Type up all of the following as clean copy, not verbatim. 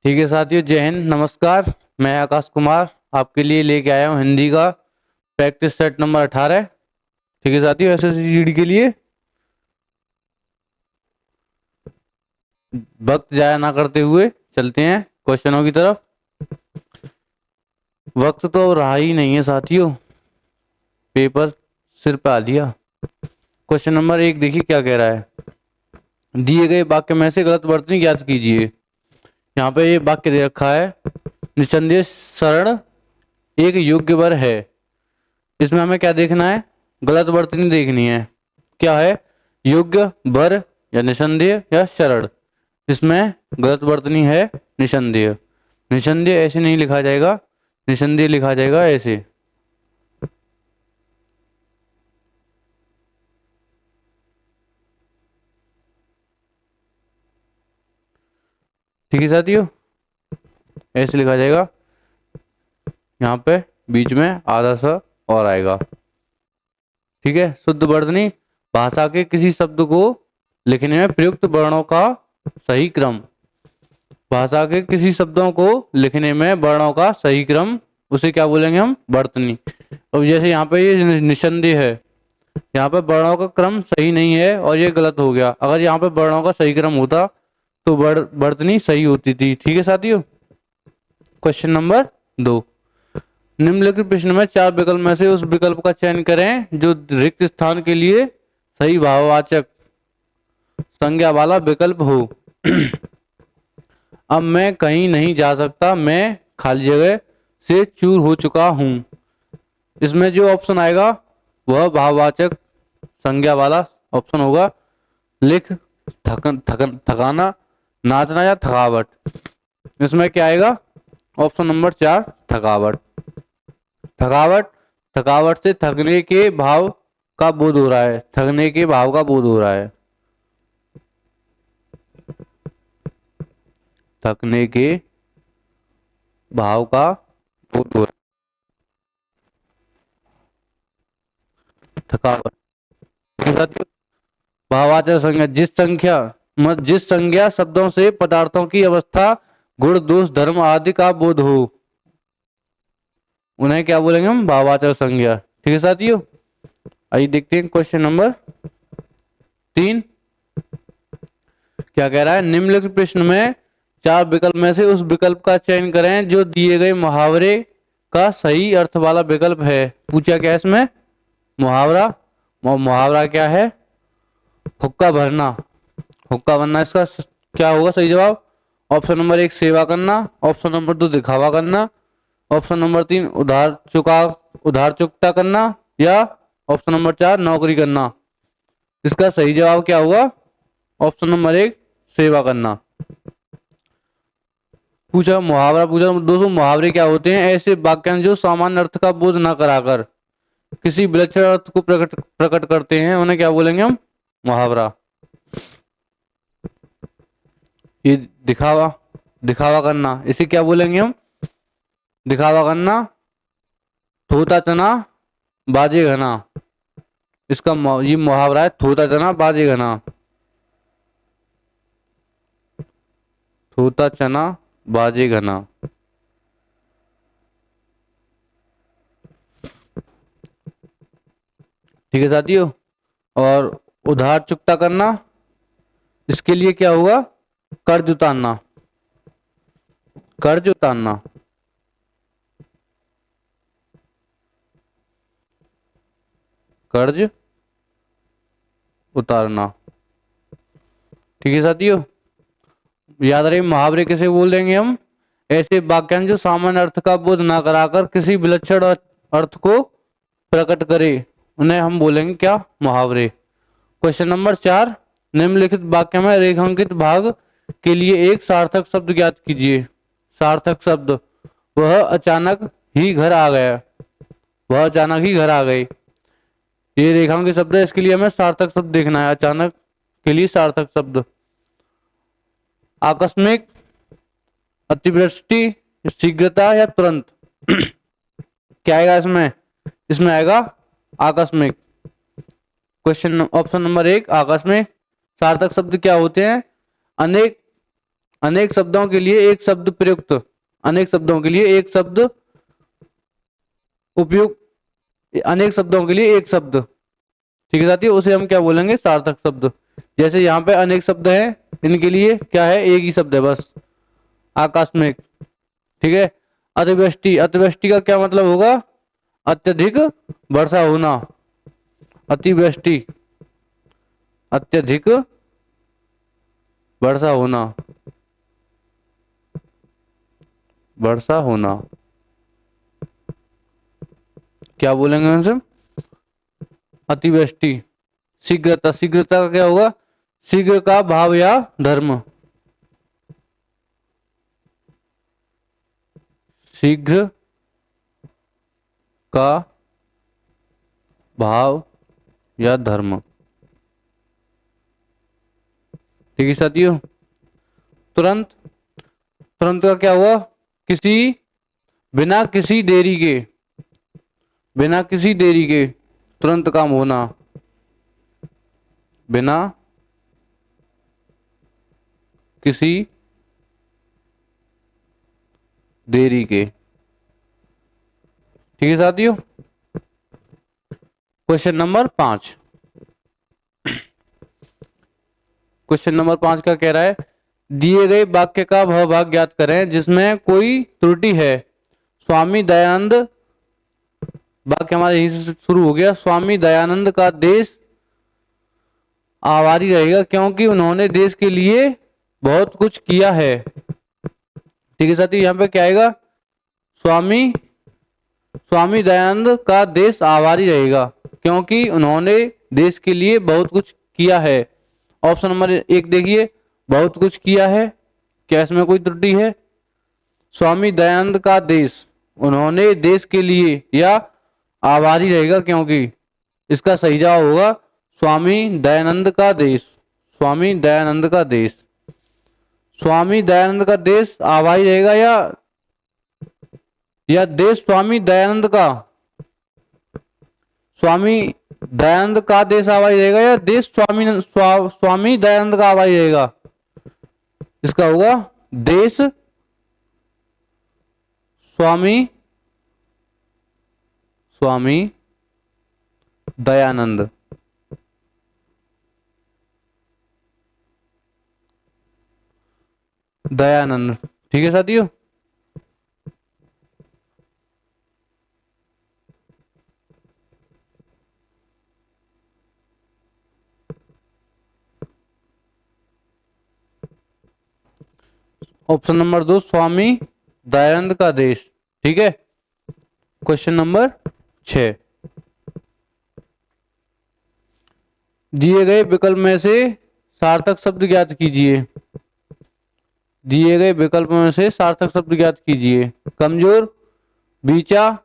ठीक है साथियों, जय हिंद, नमस्कार। मैं आकाश कुमार आपके लिए लेके आया हूँ हिंदी का प्रैक्टिस सेट नंबर 18। ठीक है साथियों, एसएससीजीडी के लिए वक्त जाया ना करते हुए चलते हैं क्वेश्चनों की तरफ। वक्त तो अब रहा ही नहीं है साथियों, पेपर सिर पे आ दिया। क्वेश्चन नंबर 1 देखिए क्या कह रहा है। दिए गए वाक्य में से गलत वर्तनी ज्ञात कीजिए। यहाँ पे ये वाक्य दे रखा है, निस्संदेह शरण एक योग्य वर है। इसमें हमें क्या देखना है? गलत वर्तनी देखनी है। क्या है? योग्य वर या निसंदेह या शरण। इसमें गलत वर्तनी है निसंदेह। निसंदेह ऐसे नहीं लिखा जाएगा, निसंदेह लिखा जाएगा ऐसे। ठीक है साथियों, ऐसे लिखा जाएगा। यहाँ पे बीच में आधा सा और आएगा। ठीक है। शुद्ध वर्तनी भाषा के किसी शब्द को लिखने में प्रयुक्त वर्णों का सही क्रम। भाषा के किसी शब्दों को लिखने में वर्णों का सही क्रम, उसे क्या बोलेंगे हम? वर्तनी। अब जैसे यहाँ पे ये निसंदेह है, यहाँ पे वर्णों का क्रम सही नहीं है और ये गलत हो गया। अगर यहाँ पे वर्णों का सही क्रम होता तो वर्तनी सही होती थी। ठीक है साथियों। क्वेश्चन नंबर 2, निम्नलिखित प्रश्न में 4 विकल्प में से उस विकल्प का चयन करें जो रिक्त स्थान के लिए सही भाववाचक संज्ञा वाला विकल्प हो। अब मैं कहीं नहीं जा सकता, मैं खाली जगह से चूर हो चुका हूं। इसमें जो ऑप्शन आएगा वह भाववाचक संज्ञा वाला ऑप्शन होगा। लिख, थकाना, नाचना या थकावट। इसमें क्या आएगा? ऑप्शन नंबर 4, थकावट। थकावट, थकावट से थकने के भाव का बोध हो रहा है। थकने के भाव का बोध हो रहा है। थकने के भाव का बोध हो रहा है। थकावट। भाववाचक संज्ञा जिस संज्ञा शब्दों से पदार्थों की अवस्था, गुण, दोष, धर्म आदि का बोध हो, उन्हें क्या बोलेंगे हम? भाववाचक संज्ञा। ठीक है साथियों। आइए देखते हैं क्वेश्चन नंबर 3 क्या कह रहा है। निम्नलिखित प्रश्न में 4 विकल्प में से उस विकल्प का चयन करें जो दिए गए मुहावरे का सही अर्थ वाला विकल्प है। पूछा क्या है इसमें? मुहावरा। मुहावरा क्या है? हुक्का भरना। हुक्का भरना इसका क्या होगा सही जवाब? ऑप्शन नंबर 1 सेवा करना, ऑप्शन नंबर 2 दिखावा करना, ऑप्शन नंबर 3 उधार चुकता करना, या ऑप्शन नंबर 4 नौकरी करना। इसका सही जवाब क्या होगा? ऑप्शन नंबर 1 सेवा करना। पूछा मुहावरा, पूछा दोस्तों मुहावरे क्या होते हैं? ऐसे वाक्यांश जो सामान्य अर्थ का बोध न कराकर किसी विलक्षण अर्थ को प्रकट करते हैं, उन्हें क्या बोलेंगे हम? मुहावरा। ये दिखावा, दिखावा करना, इसे क्या बोलेंगे हम? दिखावा करना। थोता चना बाजे घना, इसका ये मुहावरा है। थोता चना बाजे घना। थोता चना बाजे घना। ठीक है साथियों। और उधार चुकता करना, इसके लिए क्या होगा? कर्ज उतारना। कर्ज उतारना। कर्ज उतारना। ठीक है साथियों। याद रहे मुहावरे किसे बोल देंगे हम? ऐसे वाक्यांश जो सामान्य अर्थ का बोध ना कराकर किसी विलक्षण अर्थ को प्रकट करे, उन्हें हम बोलेंगे क्या? मुहावरे। क्वेश्चन नंबर 4, निम्नलिखित वाक्य में रेखांकित भाग के लिए एक सार्थक शब्द ज्ञात कीजिए। सार्थक शब्द, वह अचानक ही घर आ गया। वह अचानक ही घर आ गई। ये रेखांकित शब्द है, इसके लिए हमें सार्थक शब्द देखना है। अचानक के लिए सार्थक शब्द आकस्मिक, अतिवृष्टि, शीघ्रता या तुरंत। क्या आएगा इसमें? इसमें आएगा आकस्मिक। क्वेश्चन ऑप्शन नंबर 1 आकस्मिक। सार्थक शब्द क्या होते हैं? अनेक अनेक शब्दों के लिए एक शब्द प्रयुक्त, अनेक शब्दों के लिए एक शब्द उपयुक्त, अनेक शब्दों के लिए एक शब्द, ठीक है साथियों, उसे हम क्या बोलेंगे, सार्थक शब्द। जैसे यहाँ पे अनेक शब्द हैं, इनके लिए क्या है, एक ही शब्द है बस, आकस्मिक, ठीक है। अतिवृष्टि, अतिवृष्टि का क्या मतलब होगा, अत्यधिक वर्षा होना, अतिवृष्टि, अत्यधिक वर्षा होना, वर्षा होना, क्या बोलेंगे हमसे, अतिवृष्टि। शीघ्रता, शीघ्रता का क्या होगा, शीघ्र का भाव या धर्म, शीघ्र का भाव या धर्म, ठीक है साथियों। तुरंत, तुरंत का क्या हुआ, किसी, बिना किसी देरी के, बिना किसी देरी के तुरंत काम होना, बिना किसी देरी के, ठीक है साथियों। क्वेश्चन नंबर 5, क्वेश्चन नंबर 5 का कह रहा है, दिए गए वाक्य का वह भाग ज्ञात करें जिसमें कोई त्रुटि है। स्वामी दयानंद, वाक्य हमारे यहीं से शुरू हो गया, स्वामी दयानंद का देश आभारी रहेगा क्योंकि उन्होंने देश के लिए बहुत कुछ किया है, ठीक है साथियों। यहाँ पे क्या आएगा, स्वामी, स्वामी दयानंद का देश आभारी रहेगा क्योंकि उन्होंने देश के लिए बहुत कुछ किया है। ऑप्शन नंबर 1 देखिए, बहुत कुछ किया है, क्या इसमें कोई त्रुटि है, स्वामी दयानंद का देश, उन्होंने देश के लिए, या आभारी रहेगा क्योंकि, इसका सही जवाब होगा स्वामी दयानंद का देश, स्वामी दयानंद का देश। स्वामी दयानंद का देश आभारी रहेगा, या देश स्वामी दयानंद का, स्वामी दयानंद का देश आभारी रहेगा, या देश स्वामी दयानंद का आभारी रहेगा, इसका होगा देश स्वामी, स्वामी दयानंद, दयानंद, ठीक है साथियों। ऑप्शन नंबर 2 स्वामी दयानंद का देश, ठीक है। क्वेश्चन नंबर 6, दिए गए विकल्प में से सार्थक शब्द ज्ञात कीजिए, दिए गए विकल्प में से सार्थक शब्द ज्ञात कीजिए। कमजोर, बीचा,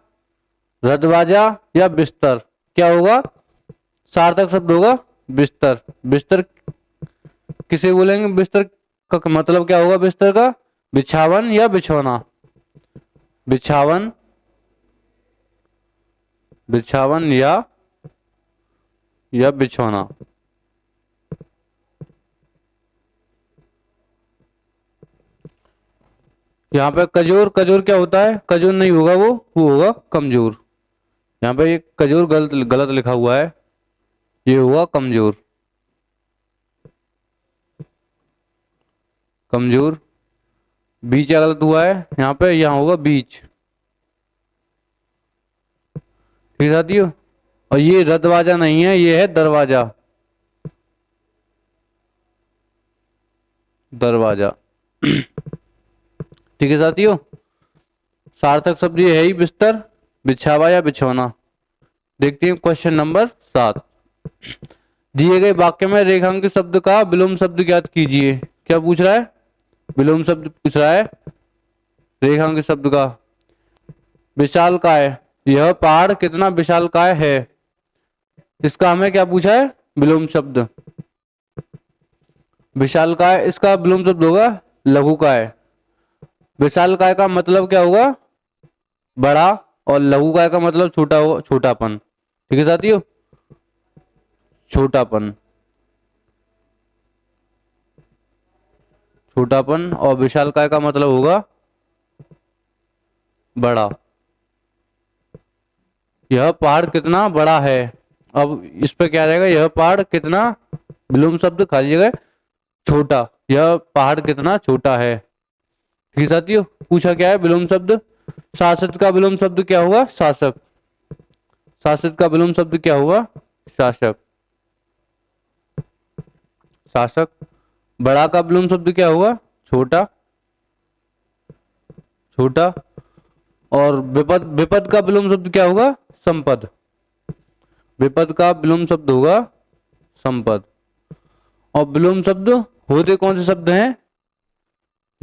रदबाजा या बिस्तर, क्या होगा, सार्थक शब्द होगा बिस्तर। बिस्तर किसे बोलेंगे, बिस्तर का मतलब क्या होगा, बिस्तर का, बिछावन या बिछौना, बिछावन, बिछावन या बिछौना। यहाँ पे कजोर, कजोर क्या होता है, कजोर नहीं होगा, वो होगा कमजोर। यहाँ पे एक कजोर गलत गलत लिखा हुआ है, ये हुआ कमजोर, कमजोर। बीच गलत हुआ है यहाँ पे, यहाँ होगा बीच, ठीक है साथियों। और ये रदवाजा नहीं है, ये है दरवाजा, दरवाजा, ठीक है साथियों। सार्थक शब्द ये है ही बिस्तर, बिछावा या बिछौना। देखते हैं क्वेश्चन नंबर 7, दिए गए वाक्य में रेखांकित शब्द का विलोम शब्द ज्ञात कीजिए। क्या पूछ रहा है, विलोम शब्द पूछ रहा है, रेखांकित शब्द का। विशालकाय, यह पहाड़ कितना विशालकाय है, इसका हमें क्या पूछा है, विलोम शब्द। विशालकाय, इसका विलोम शब्द होगा लघुकाय। विशालकाय का मतलब क्या होगा, बड़ा, और लघुकाय का मतलब छोटा होगा, छोटापन, ठीक है साथियों, छोटापन, छोटापन, और विशालकाय का मतलब होगा बड़ा। यह पहाड़ कितना बड़ा है। अब इस पे क्या आ जाएगा, यह पहाड़ कितना, विलोम शब्द खाली जगह छोटा, यह पहाड़ कितना छोटा है। ठीक है साथियों, पूछा क्या है विलोम शब्द। शासक का विलोम शब्द क्या हुआ, शासक। शासक का विलोम शब्द क्या हुआ, शासक। शासक। बड़ा का विलोम शब्द क्या हुआ, छोटा, छोटा। और विपद, विपद का विलोम शब्द क्या होगा, संपद। विपद का विलोम शब्द होगा संपद। और विलोम शब्द होते कौन से शब्द हैं,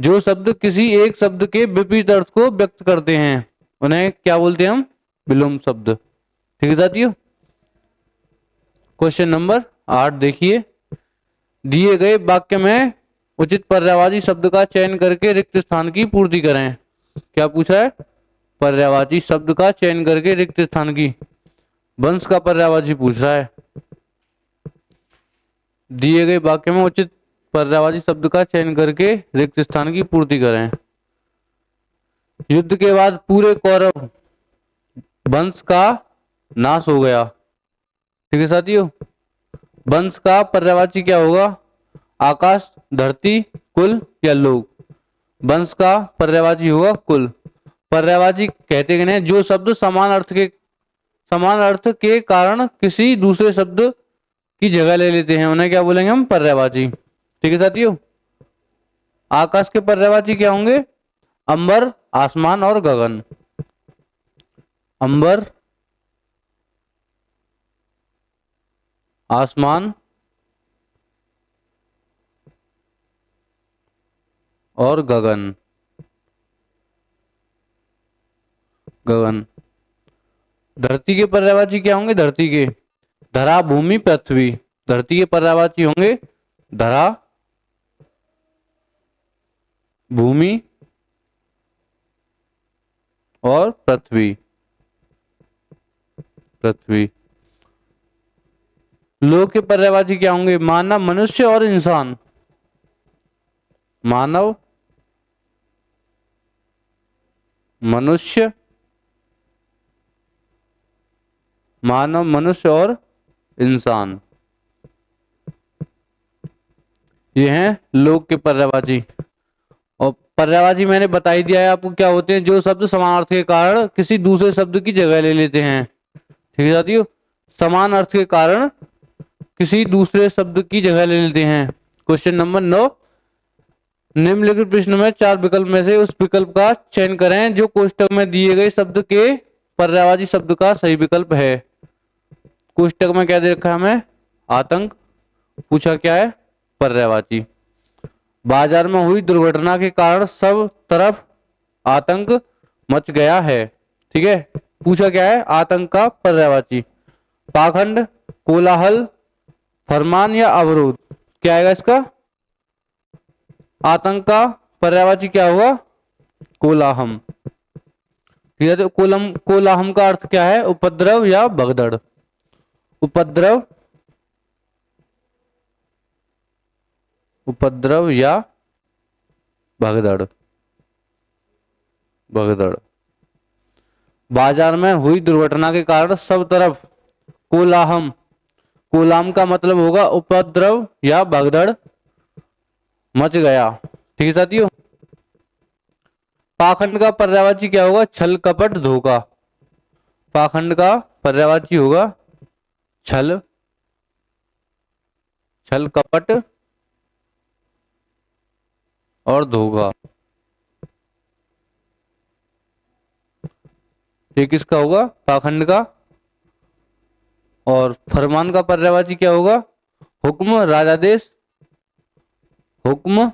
जो शब्द किसी एक शब्द के विपरीत अर्थ को व्यक्त करते हैं, उन्हें क्या बोलते हैं हम, विलोम शब्द। ठीक है साथियों। क्वेश्चन नंबर 8 देखिए, दिए गए वाक्य में उचित पर्यायवाची शब्द का चयन करके रिक्त स्थान की पूर्ति करें। क्या पूछा है, पर्यायवाची शब्द का चयन करके रिक्त स्थान की, वंश का पर्यायवाची पूछ रहा है। दिए गए वाक्य में उचित पर्यायवाची शब्द का चयन करके रिक्त स्थान की पूर्ति करें। युद्ध के बाद पूरे कौरव वंश का नाश हो गया। ठीक है साथियों, वंश का पर्यायवाची क्या होगा, आकाश, धरती, कुल या लोक। वंश का पर्यायवाची होगा कुल। पर्यायवाची कहते हैं जो शब्द समान अर्थ के कारण किसी दूसरे शब्द की जगह ले लेते हैं, उन्हें क्या बोलेंगे हम, पर्यायवाची। ठीक है साथियों, आकाश के पर्यायवाची क्या होंगे, अंबर, आसमान और गगन। अंबर, आसमान और गगन। गगन। धरती के पर्यायवाची क्या होंगे, धरती के, धरा, भूमि, पृथ्वी। धरती के पर्यायवाची होंगे धरा, भूमि और पृथ्वी। पृथ्वी। लोक के पर्यायवाची क्या होंगे, मानव, मनुष्य और इंसान। मानव, मनुष्य, मानव, मनुष्य और इंसान, ये हैं लोक के पर्यायवाची। और पर्यायवाची मैंने बता ही दिया है आपको क्या होते हैं, जो शब्द समान अर्थ के कारण किसी दूसरे शब्द की जगह ले लेते हैं। ठीक है साथियों, समान अर्थ के कारण किसी दूसरे शब्द की जगह ले लेते हैं। क्वेश्चन नंबर 9, निम्नलिखित प्रश्न में 4 विकल्प में से उस विकल्प का चयन करें जो कोष्टक में दिए गए शब्द के पर्यायवाची शब्द का सही विकल्प है। कोष्टक में क्या दे रखा है हमें, आतंक। पूछा क्या है, पर्यायवाची। बाजार में हुई दुर्घटना के कारण सब तरफ आतंक मच गया है। ठीक है, पूछा क्या है, आतंक का पर्यायवाची। पाखंड, कोलाहल, फरमान या अवरोध। क्या आएगा इसका, आतंक का पर्यायवाची क्या होगा, कोलाहम। ठीक है, तो कोलाहम का अर्थ क्या है, उपद्रव या भगदड़। उपद्रव, उपद्रव या भगदड़। भगदड़। बाजार में हुई दुर्घटना के कारण सब तरफ कोलाहम, कोलाहम का मतलब होगा उपद्रव या भगदड़ मच गया। ठीक है साथियों, पाखंड का पर्यायवाची क्या होगा, छल, कपट, धोखा। पाखंड का पर्यायवाची होगा छल, छल, कपट और धोखा। ये किसका होगा, पाखंड का। और फरमान का पर्यायवाची क्या होगा, हुक्म, राजादेश, हुक्म,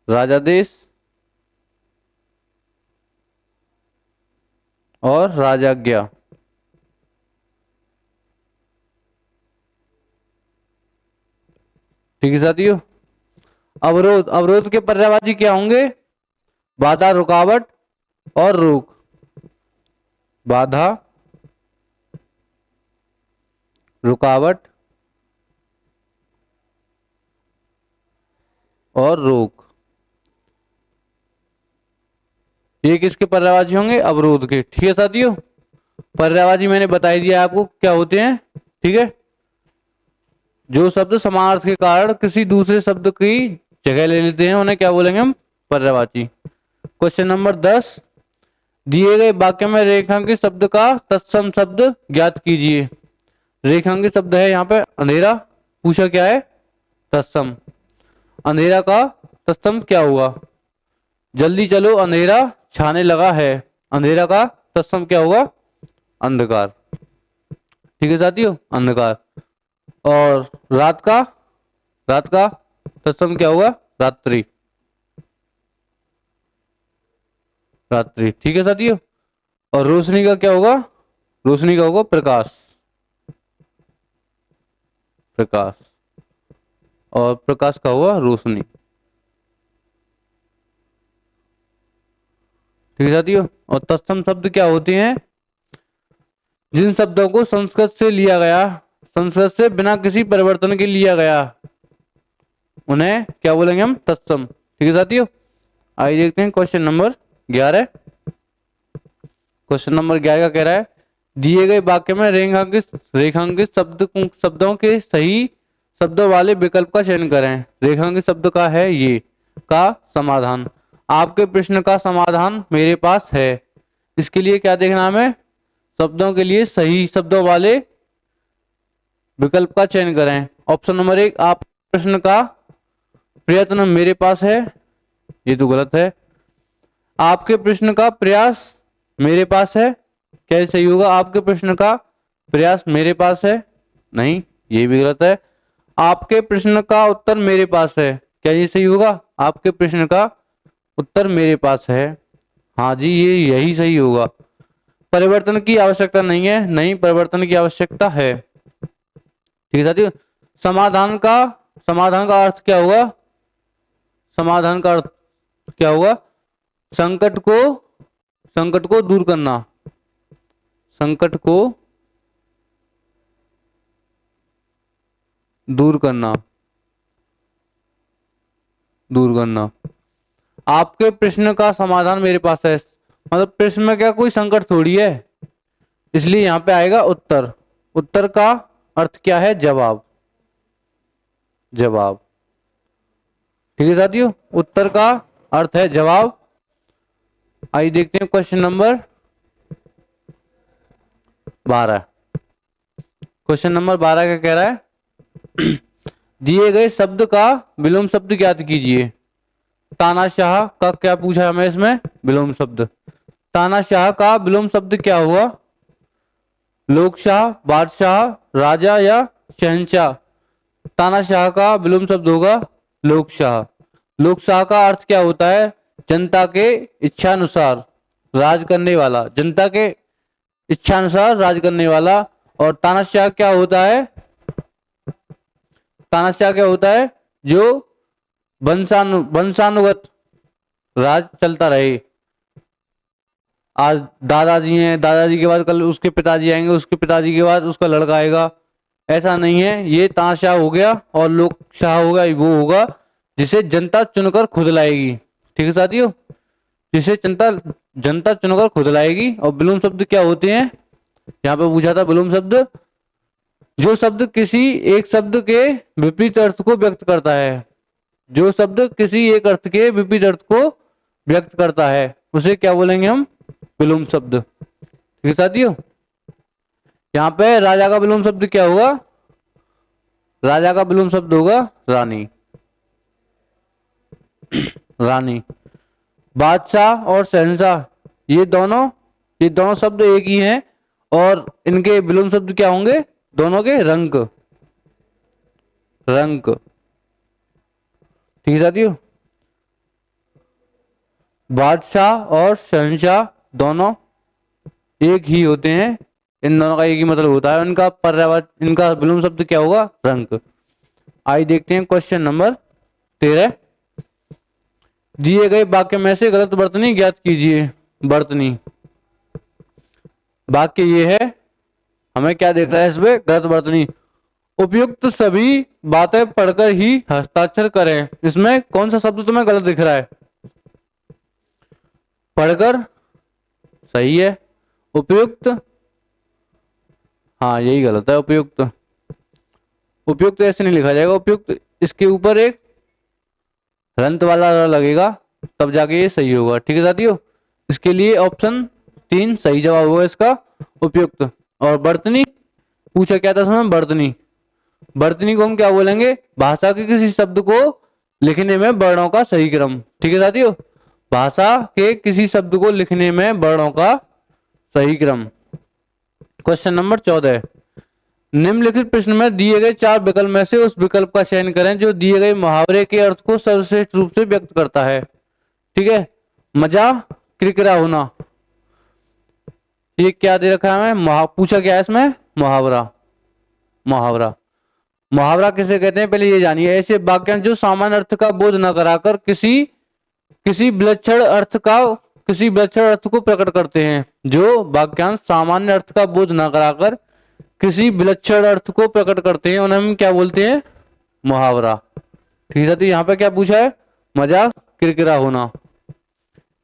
राजादेश और राजाज्ञा। ठीक है साथियों, अवरोध, अवरोध के पर्यायवाची क्या होंगे, बाधा, रुकावट और रोक। बाधा, रुकावट और रोक, ये किसके पर्यायवाची होंगे? अवरोध के। ठीक है साथियों, पर्यायवाची मैंने बताई दिया आपको क्या होते हैं। ठीक है, जो शब्द समानार्थक के कारण किसी दूसरे शब्द की जगह ले लेते हैं उन्हें क्या बोलेंगे हम? पर्यायवाची। क्वेश्चन नंबर 10, दिए गए वाक्य में रेखांकित शब्द का तत्सम शब्द ज्ञात कीजिए। रेखांकित शब्द है यहाँ पे अंधेरा, पूछा क्या है? तत्सम। अंधेरा का तत्सम क्या हुआ? जल्दी चलो अंधेरा छाने लगा है। अंधेरा का तत्सम क्या होगा? अंधकार। ठीक है साथियों, अंधकार। और रात का तत्सम क्या होगा? रात्रि। रात्रि। ठीक है साथियों, और रोशनी का क्या होगा? रोशनी का होगा प्रकाश। प्रकाश। और प्रकाश का हुआ रोशनी। ठीक है साथियों, और तत्सम शब्द क्या होते हैं? जिन शब्दों को संस्कृत से लिया गया, संस्कृत से बिना किसी परिवर्तन के लिया गया, उन्हें क्या बोलेंगे हम? तत्सम। ठीक है साथियों, आइए देखते हैं क्वेश्चन नंबर 11। क्वेश्चन नंबर 11 का कह रहा है, दिए गए वाक्य में रेखांकित शब्दों के सही शब्दों वाले विकल्प का चयन करें। रेखांकित शब्द का है ये का समाधान। आपके प्रश्न का समाधान मेरे पास है। इसके लिए क्या देखना हमें? शब्दों के लिए सही शब्दों वाले विकल्प का चयन करें। ऑप्शन नंबर 1, आप प्रश्न का प्रयत्न मेरे पास है, ये तो गलत है। आपके प्रश्न का प्रयास मेरे पास है, क्या सही होगा? आपके प्रश्न का प्रयास मेरे पास है, नहीं, ये भी गलत है। आपके प्रश्न का उत्तर मेरे पास है, क्या ये सही होगा? आपके प्रश्न का उत्तर मेरे पास है, हाँ जी, ये यही सही होगा। परिवर्तन की आवश्यकता नहीं है, नहीं, परिवर्तन की आवश्यकता है। ठीक है साथियों, समाधान का अर्थ क्या होगा? समाधान का अर्थ क्या होगा? संकट को दूर करना। संकट को दूर करना। आपके प्रश्न का समाधान मेरे पास है, मतलब प्रश्न में क्या कोई संकट थोड़ी है, इसलिए यहां पे आएगा उत्तर। उत्तर का अर्थ क्या है? जवाब। जवाब। ठीक है साथियों, उत्तर का अर्थ है जवाब। आइए देखते हैं क्वेश्चन नंबर 12। क्वेश्चन नंबर 12 का कह रहा है, दिए गए शब्द का विलोम शब्द ज्ञात कीजिए। तानाशाह का क्या पूछा हमें इसमें? विलोम शब्द। तानाशाह का विलोम शब्द क्या हुआ? लोकशाह, बादशाह, राजा या शहंशाह? तानाशाह का विलोम शब्द होगा लोकशाह। लोकशाह का अर्थ क्या होता है? जनता के इच्छानुसार राज करने वाला, जनता के इच्छानुसार राज करने वाला। और तानाशाह क्या होता है? तानाशाह क्या होता है? जो वंशानुगत राज चलता रहे। आज दादाजी हैं, दादाजी के बाद कल उसके पिताजी आएंगे, उसके पिताजी के बाद उसका लड़का आएगा, ऐसा नहीं है। ये तानाशाह हो गया। और लोकशाह होगा, वो होगा जिसे जनता चुनकर खुद लाएगी। ठीक है साथियों, जिसे जनता चुनकर खुद लाएगी। और विलोम शब्द क्या होते हैं? यहाँ पे पूछा था विलोम शब्द, जो शब्द किसी एक शब्द के विपरीत अर्थ को व्यक्त करता है। जो शब्द किसी एक अर्थ के विपरीत अर्थ को व्यक्त करता है उसे क्या बोलेंगे हम? विलोम शब्द। ठीक है साथियों, यहाँ पे राजा का विलोम शब्द क्या होगा? राजा का विलोम शब्द होगा रानी। रानी। बादशाह और शहंशाह, ये दोनों शब्द एक ही हैं। और इनके विलोम शब्द क्या होंगे? दोनों के रंक। ठीक है साथियों, बादशाह और शहंशाह दोनों एक ही होते हैं, इन दोनों का एक ही मतलब होता है। इनका विलोम शब्द क्या होगा? रंक। आइए देखते हैं क्वेश्चन नंबर 13। दिए गए वाक्य में से गलत वर्तनी ज्ञात कीजिए। वर्तनी, वाक्य ये है, हमें क्या देख रहा है इसमें? गलत वर्तनी। उपयुक्त सभी बातें पढ़कर ही हस्ताक्षर करें। इसमें कौन सा शब्द तुम्हें गलत दिख रहा है? पढ़कर सही है, उपयुक्त, हाँ यही गलत है। उपयुक्त, उपयुक्त ऐसे नहीं लिखा जाएगा। उपयुक्त इसके ऊपर एक हलंत वाला लगेगा, तब जाके ये सही होगा। ठीक है साथियों, इसके लिए ऑप्शन 3 सही जवाब होगा इसका, उपयुक्त। और वर्तनी पूछा क्या था इसमें? वर्तनी, वर्तनी को हम क्या बोलेंगे? भाषा के किसी शब्द को लिखने में वर्णों का सही क्रम। ठीक है साथियों, भाषा के किसी शब्द को लिखने में वर्णों का सही क्रम। क्वेश्चन नंबर 14, निम्नलिखित प्रश्न में दिए गए 4 विकल्प में से उस विकल्प का चयन करें जो दिए गए मुहावरे के अर्थ को सर्वश्रेष्ठ रूप से व्यक्त करता है। ठीक है, मजा किरकिरा होना, ये क्या दे रखा है हमें? पूछा क्या है इसमें? मुहावरा। मुहावरा, मुहावरा किसे कहते हैं पहले ये जानिए। ऐसे वाक्यांश जो सामान्य अर्थ का बोध न कराकर किसी विलक्षण अर्थ को प्रकट करते हैं। जो वाक्यांश सामान्य अर्थ का बोध न कराकर किसी विलक्षण अर्थ को प्रकट करते हैं उन्हें हम क्या बोलते हैं? मुहावरा। ठीक है, तो यहाँ पे क्या पूछा है? मजाक किरकिरा होना।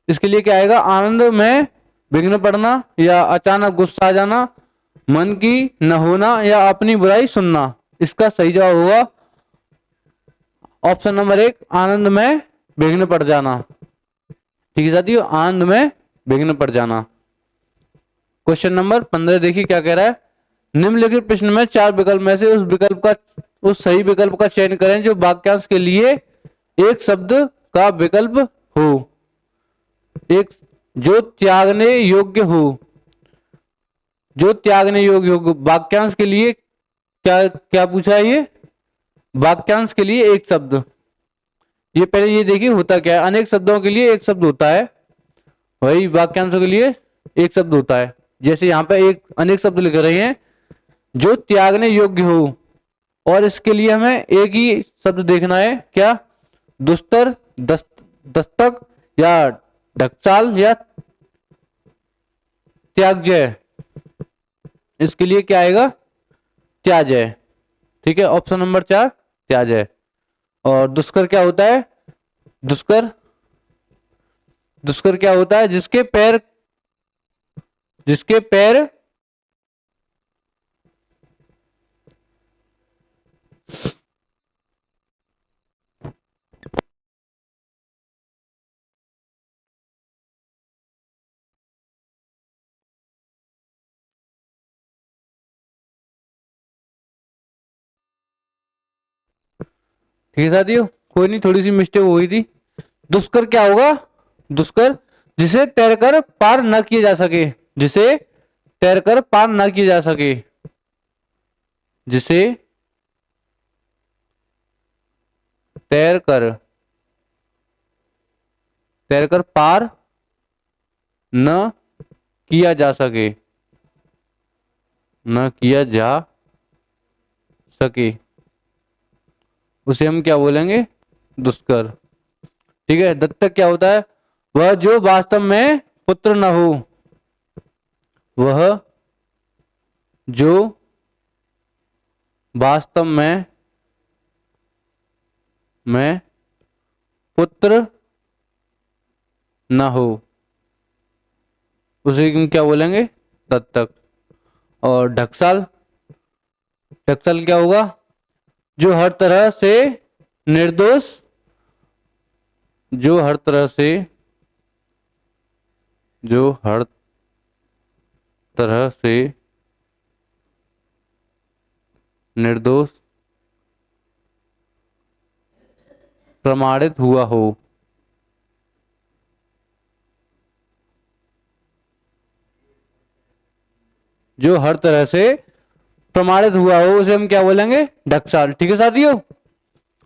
इसके लिए क्या आएगा? आनंद में विघ्न पड़ना, या अचानक गुस्सा आ जाना, मन की न होना, या अपनी बुराई सुनना। इसका सही जवाब होगा ऑप्शन नंबर 1, आनंद में विघ्न पड़ जाना। ठीक है साथियों, आनंद में विघ्न पड़ जाना। क्वेश्चन नंबर 15 देखिए क्या कह रहा है। निम्नलिखित प्रश्न में 4 विकल्प में से उस सही विकल्प का चयन करें जो वाक्यांश के लिए एक शब्द का विकल्प हो, एक जो त्यागने योग्य हो। जो त्यागने योग्य हो, वाक्यांश के लिए क्या क्या पूछा है? ये वाक्यांश के लिए एक शब्द। ये पहले ये देखिए होता क्या है, अनेक शब्दों के लिए एक शब्द होता है, वही वाक्यांशों के लिए एक शब्द होता है। जैसे यहाँ पे एक अनेक शब्द लिख रहे हैं, जो त्यागने योग्य हो, और इसके लिए हमें एक ही शब्द देखना है, क्या? दुस्तर, दस्तक, या ढकचाल, या त्यागजय। इसके लिए क्या आएगा? त्याजय। ठीक है, ऑप्शन नंबर 4 त्याजय। और दुष्कर क्या होता है? दुष्कर क्या होता है? जिसके पैर ठीक है साथियों, कोई नहीं, थोड़ी सी मिस्टेक हो गई थी। दुष्कर क्या होगा? दुष्कर जिसे तैरकर पार न किया जा सके, जिसे तैरकर पार न किया जा सके, जिसे तैरकर पार न किया जा सके, न किया जा सके, उसे हम क्या बोलेंगे? दुष्कर। ठीक है, दत्तक क्या होता है? वह जो वास्तव में पुत्र न हो, वह जो वास्तव में पुत्र न हो, उसे हम क्या बोलेंगे? दत्तक। और ढक्साल, ढक्साल क्या होगा? जो हर तरह से निर्दोष, जो हर तरह से निर्दोष प्रमाणित हुआ हो। जो हर तरह से प्रमाणित हुआ हो उसे हम क्या बोलेंगे? ढक्साल। ठीक है साथियों,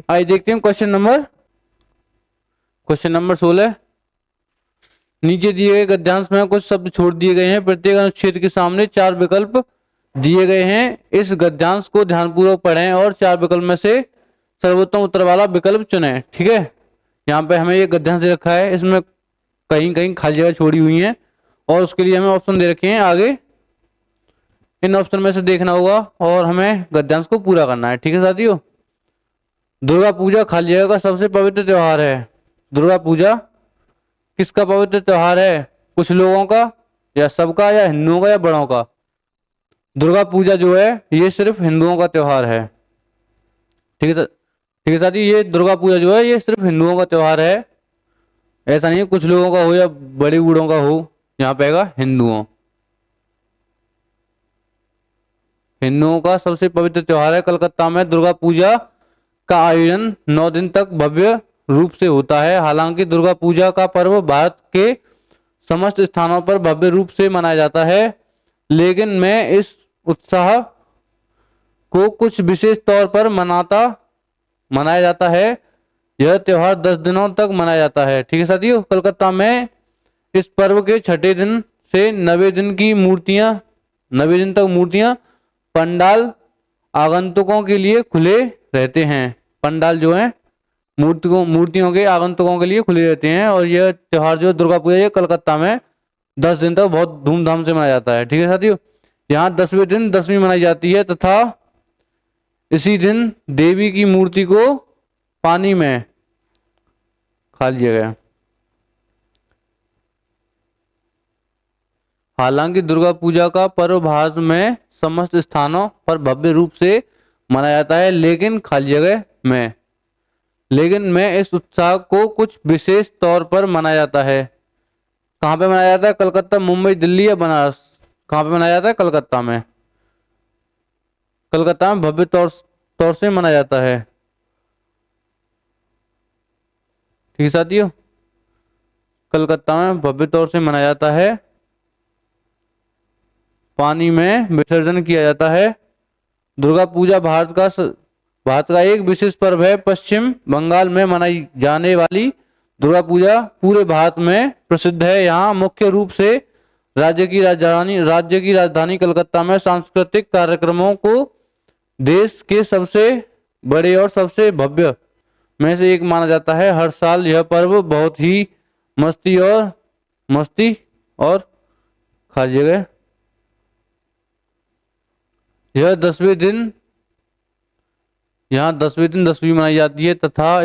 आइए देखते हैं क्वेश्चन नंबर 16। नीचे दिए गए गद्यांश में कुछ शब्द छोड़ दिए गए हैं। प्रत्येक अनुच्छेद के सामने 4 विकल्प दिए गए हैं। इस गद्यांश को ध्यानपूर्वक पढ़ें और 4 विकल्प में से सर्वोत्तम उत्तर वाला विकल्प चुनें। ठीक है, यहाँ पे हमें ये गद्यांश दे रखा है, इसमें कहीं कहीं खाली जगह छोड़ी हुई है और उसके लिए हमें ऑप्शन दे रखे हैं आगे। इन ऑप्शन में से देखना होगा और हमें गद्यांश को पूरा करना है। ठीक है साथियों। दुर्गा पूजा खाली जगह का सबसे पवित्र त्योहार है। दुर्गा पूजा किसका पवित्र त्योहार है? कुछ लोगों का या सबका या हिंदुओं का या बड़ों का? दुर्गा पूजा जो है ये सिर्फ हिंदुओं का त्योहार है। ठीक है, ठीक है साथी, ये दुर्गा पूजा जो है ये सिर्फ हिंदुओं का त्योहार है। ऐसा नहीं है कुछ लोगों का हो या बड़ी बूढ़ों का हो, यहाँ पे आएगा हिंदुओं। हिंदुओं का सबसे पवित्र त्योहार है। कलकत्ता में दुर्गा पूजा का आयोजन 9 दिन तक भव्य रूप से होता है। हालांकि दुर्गा पूजा का पर्व भारत के समस्त स्थानों पर भव्य रूप से मनाया जाता है, लेकिन मैं इस उत्साह को कुछ विशेष तौर पर मनाया जाता है। यह त्योहार 10 दिनों तक मनाया जाता है। ठीक है साथियों। कलकत्ता में इस पर्व के छठे दिन से 90 दिन तक मूर्तियां पंडाल आगंतुकों के लिए खुले रहते हैं। पंडाल जो है मूर्तियों के आगंतुकों के लिए खुले रहते हैं। और यह त्योहार जो दुर्गा पूजा ये कलकत्ता में 10 दिन तक बहुत धूमधाम से मनाया जाता है। ठीक है साथियों। यहाँ 10वें दिन दशमी मनाई जाती है तथा इसी दिन देवी की मूर्ति को पानी में खाल दिया गया। हालांकि दुर्गा पूजा का पर्व भारत में समस्त स्थानों पर भव्य रूप से मनाया जाता है, लेकिन में इस उत्साह को कुछ विशेष तौर पर मनाया जाता है। कहाँ पे मनाया जाता है? कलकत्ता, मुंबई, दिल्ली या बनारस? कहाँ पे मनाया जाता है? कलकत्ता में। कलकत्ता में भव्य तौर से मनाया जाता है। ठीक है साथियों। कलकत्ता में भव्य तौर से मनाया जाता है। पानी में विसर्जन किया जाता है। दुर्गा पूजा भारत का एक विशेष पर्व है। पश्चिम बंगाल में मनाई जाने वाली दुर्गा पूजा पूरे भारत में प्रसिद्ध है। यहाँ मुख्य रूप से राज्य की राजधानी कलकत्ता में सांस्कृतिक कार्यक्रमों को देश के सबसे बड़े और सबसे भव्य में से एक माना जाता है। हर साल यह पर्व बहुत ही मस्ती और खाली जगह यह 10वें दिन यहाँ 10वें दिन दशमी मनाई जाती है तथा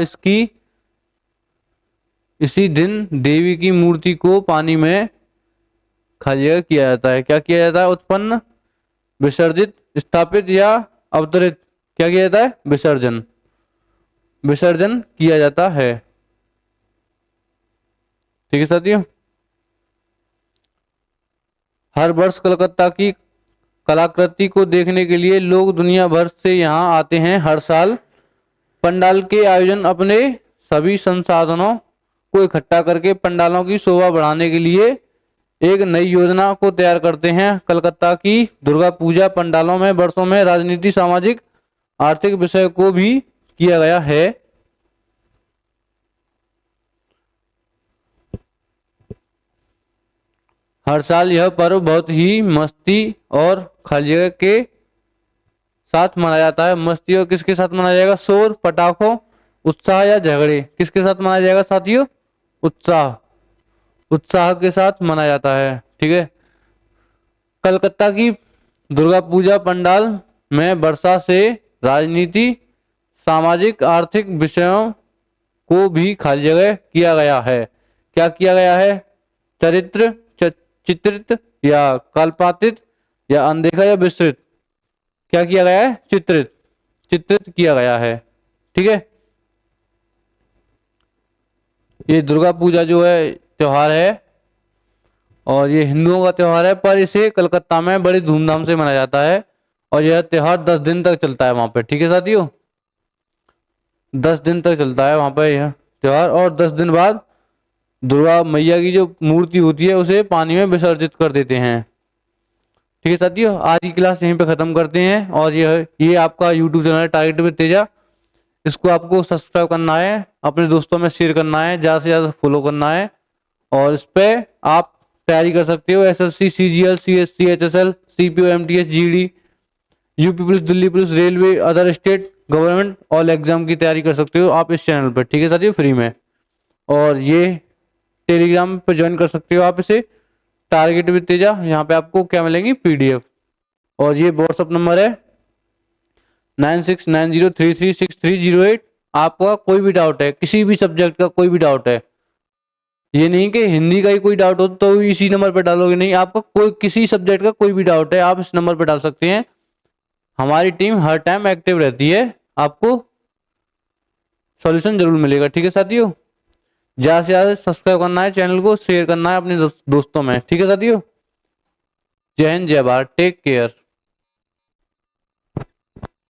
इसी दिन देवी की मूर्ति को पानी में खाली जगह किया जाता है। क्या किया जाता है? उत्पन्न, विसर्जित, स्थापित या अवतरित। क्या किया जाता है? विसर्जन किया जाता है। ठीक है साथियों। हर वर्ष कलकत्ता की कलाकृति को देखने के लिए लोग दुनिया भर से यहाँ आते हैं। हर साल पंडाल के आयोजन अपने सभी संसाधनों को इकट्ठा करके पंडालों की शोभा बढ़ाने के लिए एक नई योजना को तैयार करते हैं। कलकत्ता की दुर्गा पूजा पंडालों में वर्षों में राजनीति, सामाजिक, आर्थिक विषय को भी किया गया है। हर साल यह पर्व बहुत ही मस्ती और खाली जगह के साथ मनाया जाता है। मस्ती और किसके साथ मनाया जाएगा? शोर, पटाखों, उत्साह या झगड़े? किसके साथ मनाया जाएगा साथियों? उत्साह के साथ मनाया जाता है। ठीक है। कलकत्ता की दुर्गा पूजा पंडाल में वर्षा से राजनीति, सामाजिक, आर्थिक विषयों को भी खाली जगह किया गया है। क्या किया गया है? चित्रित या कल्पातित या अनदेखा या विस्तृत? क्या किया गया है? चित्रित किया गया है। ठीक है। ये दुर्गा पूजा जो है त्योहार है और ये हिंदुओं का त्योहार है, पर इसे कलकत्ता में बड़ी धूमधाम से मनाया जाता है और यह त्योहार 10 दिन तक चलता है वहां पे। ठीक है साथियों। 10 दिन तक चलता है वहां पे यह त्योहार और 10 दिन बाद दुर्गा मैया की जो मूर्ति होती है उसे पानी में विसर्जित कर देते हैं। ठीक है साथियों। आज की क्लास यहीं पे खत्म करते हैं और ये आपका यूट्यूब चैनल है टारगेट विद तेजा। इसको आपको सब्सक्राइब करना है, अपने दोस्तों में शेयर करना है, ज़्यादा से ज़्यादा फॉलो करना है और इस पर आप तैयारी कर सकते हो। SSC, CGL, CSC, HSL, CPO, MTS, GD, UP police, Delhi police, railway, other state government all exam की तैयारी कर सकते हो आप इस चैनल पर। ठीक है साथियों, फ्री में। और ये टेलीग्राम पर ज्वाइन कर सकते हो आप इसे, टारगेट विद तेजा। यहाँ पे आपको क्या मिलेंगी? PDF। और ये व्हाट्सअप नंबर है 9690336308। आपका कोई भी डाउट है, किसी भी सब्जेक्ट का कोई भी डाउट है, ये नहीं कि हिंदी का ही कोई डाउट हो तो इसी नंबर पर डालोगे, नहीं, आपका कोई किसी सब्जेक्ट का कोई भी डाउट है आप इस नंबर पर डाल सकते हैं। हमारी टीम हर टाइम एक्टिव रहती है, आपको सॉल्यूशन जरूर मिलेगा। ठीक है साथियों, ज्यादा से ज्यादा सब्सक्राइब करना है चैनल को, शेयर करना है अपने दोस्तों में। ठीक है साथियों, जय हिंद जय भारत, टेक केयर।